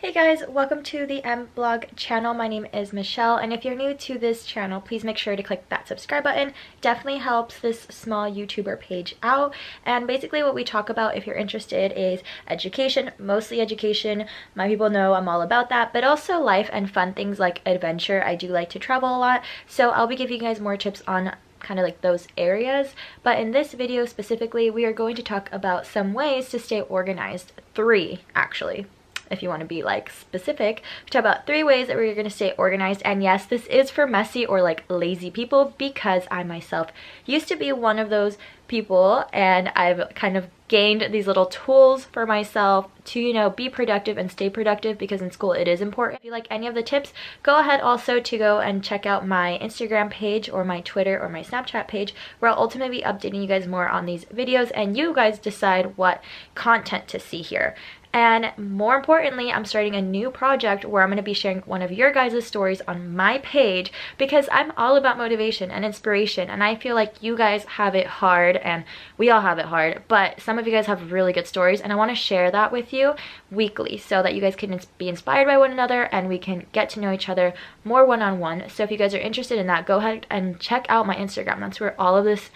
Hey guys, welcome to the Blog channel. My name is Michelle, and if you're new to this channel, please make sure to click that subscribe button. Definitely helps this small YouTuber page out. And basically what we talk about, if you're interested, is education, mostly education. My people know I'm all about that, but also life and fun things like adventure. I do like to travel a lot, so I'll be giving you guys more tips on kind of like those areas. But in this video specifically, we are going to talk about some ways to stay organized. 3 actually, if you want to be like specific. We talk about 3 ways that we're going to stay organized. And yes, this is for messy or like lazy people, because I myself used to be one of those people, and I've kind of gained these little tools for myself to, you know, be productive and stay productive, because in school it is important. If you like any of the tips, go ahead also to go and check out my Instagram page or my Twitter or my Snapchat page, where I'll ultimately be updating you guys more on these videos, and you guys decide what content to see here. And more importantly, I'm starting a new project where I'm going to be sharing one of your guys' stories on my page, because I'm all about motivation and inspiration, and I feel like you guys have it hard, and we all have it hard, but some of you guys have really good stories, and I want to share that with you weekly so that you guys can be inspired by one another and we can get to know each other more one-on-one. So if you guys are interested in that, go ahead and check out my Instagram. That's where all of this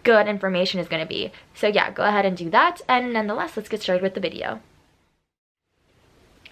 good information is going to be. So yeah, go ahead and do that. And nonetheless, let's get started with the video.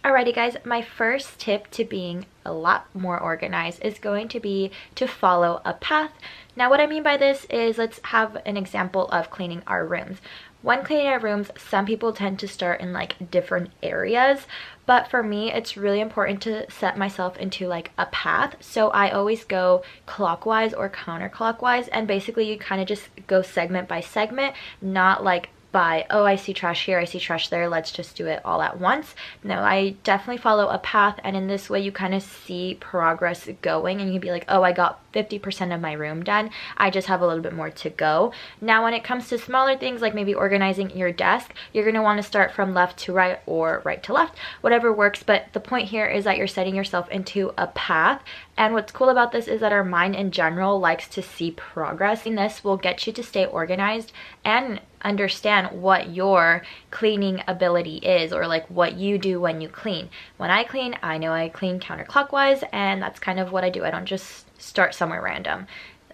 Alrighty guys, my first tip to being a lot more organized is going to be to follow a path. Now what I mean by this is, let's have an example of cleaning our rooms. When cleaning our rooms, some people tend to start in like different areas, but for me it's really important to set myself into like a path. So I always go clockwise or counterclockwise, and basically you kind of just go segment by segment, not like by, oh, I see trash here, I see trash there, let's just do it all at once. No, I definitely follow a path, and in this way you kind of see progress going, and you can be like, oh, I got 50% of my room done, I just have a little bit more to go. Now when it comes to smaller things like maybe organizing your desk, you're going to want to start from left to right or right to left, whatever works, but the point here is that you're setting yourself into a path. And what's cool about this is that our mind in general likes to see progress, and this will get you to stay organized and understand what your cleaning ability is, or like what you do when you clean. When I clean, I know I clean counterclockwise, and that's kind of what I do. I don't just start somewhere random.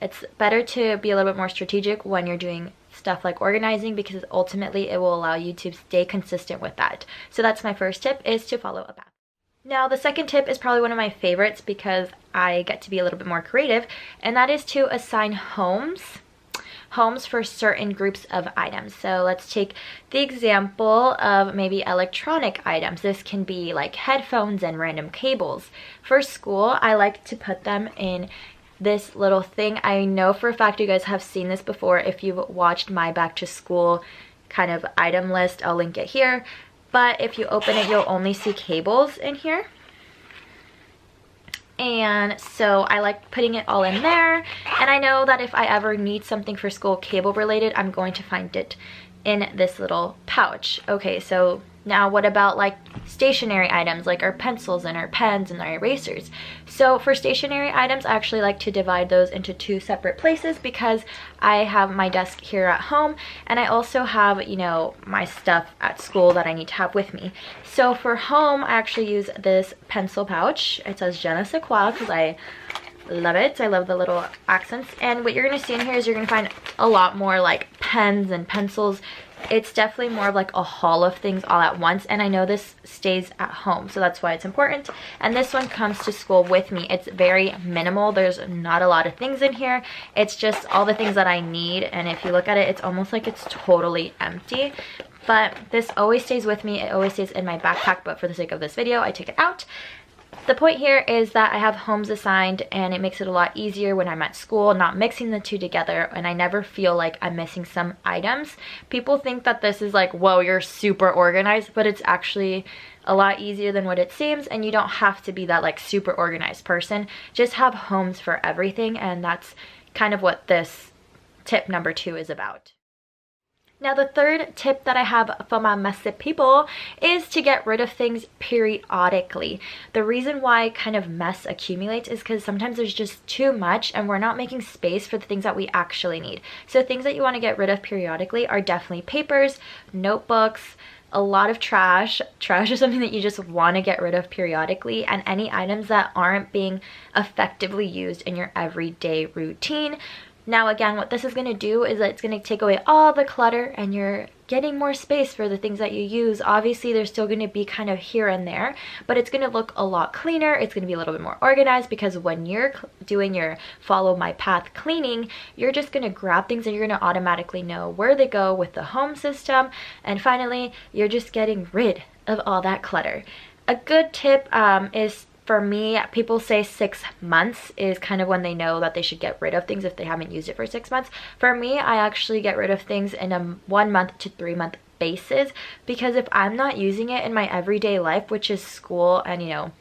It's better to be a little bit more strategic when you're doing stuff like organizing, because ultimately it will allow you to stay consistent with that. So that's my first tip, is to follow a path. Now the second tip is probably one of my favorites, because I get to be a little bit more creative, and that is to assign homes for certain groups of items. So let's take the example of maybe electronic items. This can be like headphones and random cables. For school, I like to put them in this little thing. I know for a fact you guys have seen this before if you've watched my back to school kind of item list. I'll link it here. But if you open it, you'll only see cables in here. And so I like putting it all in there, and I know that if I ever need something for school cable related, I'm going to find it in this little pouch. Okay, so now what about like stationary items like our pencils and our pens and our erasers? So for stationary items, I actually like to divide those into 2 separate places, because I have my desk here at home, and I also have, you know, my stuff at school that I need to have with me. So for home, I actually use this pencil pouch. It says Je ne sais quoi, because I love it. I love the little accents. And what you're going to see in here is you're going to find a lot more like pens and pencils. It's definitely more of like a haul of things all at once, and I know this stays at home, so that's why it's important. And this one comes to school with me. It's very minimal. There's not a lot of things in here. It's just all the things that I need, and if you look at it, it's almost like it's totally empty. But this always stays with me. It always stays in my backpack, but for the sake of this video, I take it out. The point here is that I have homes assigned, and it makes it a lot easier when I'm at school, not mixing the 2 together, and I never feel like I'm missing some items. People think that this is like, whoa, you're super organized, but it's actually a lot easier than what it seems, and you don't have to be that like super organized person. Just have homes for everything, and that's kind of what this tip number 2 is about. Now the third tip that I have for my messy people is to get rid of things periodically. The reason why kind of mess accumulates is because sometimes there's just too much and we're not making space for the things that we actually need. So things that you want to get rid of periodically are definitely papers, notebooks, a lot of trash. Trash is something that you just want to get rid of periodically, and any items that aren't being effectively used in your everyday routine. Now again, what this is going to do is that it's going to take away all the clutter and you're getting more space for the things that you use. Obviously, they're still going to be kind of here and there, but it's going to look a lot cleaner. It's going to be a little bit more organized, because when you're doing your follow my path cleaning, you're just going to grab things and you're going to automatically know where they go with the home system. And finally, you're just getting rid of all that clutter. A good tip is, for me, people say 6 months is kind of when they know that they should get rid of things if they haven't used it for 6 months. For me, I actually get rid of things in a 1 month to 3 month basis, because if I'm not using it in my everyday life, which is school and, you know,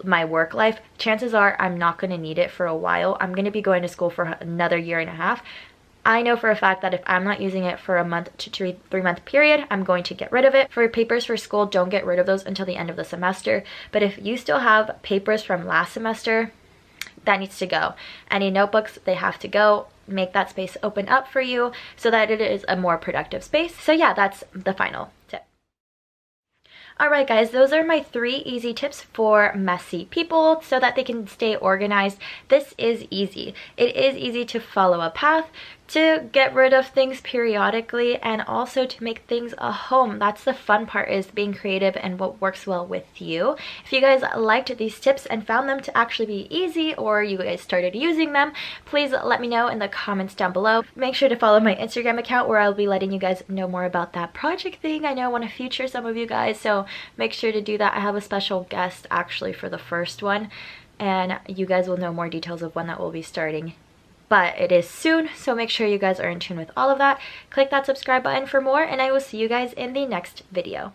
my work life, chances are I'm not going to need it for a while. I'm going to be going to school for another 1.5 years. I know for a fact that if I'm not using it for a month to 3 month period, I'm going to get rid of it. For papers for school, don't get rid of those until the end of the semester. But if you still have papers from last semester, that needs to go. Any notebooks, they have to go. Make that space open up for you so that it is a more productive space. So yeah, that's the final tip. Alright guys, those are my 3 easy tips for messy people so that they can stay organized. This is easy. It is easy to follow a path, to get rid of things periodically, and also to make things a home. That's the fun part, is being creative and what works well with you. If you guys liked these tips and found them to actually be easy, or you guys started using them, please let me know in the comments down below. Make sure to follow my Instagram account, where I'll be letting you guys know more about that project thing. I know I want to feature some of you guys, so make sure to do that. I have a special guest actually for the first one, and you guys will know more details of when that will be starting. But it is soon, so make sure you guys are in tune with all of that. Click that subscribe button for more, and I will see you guys in the next video.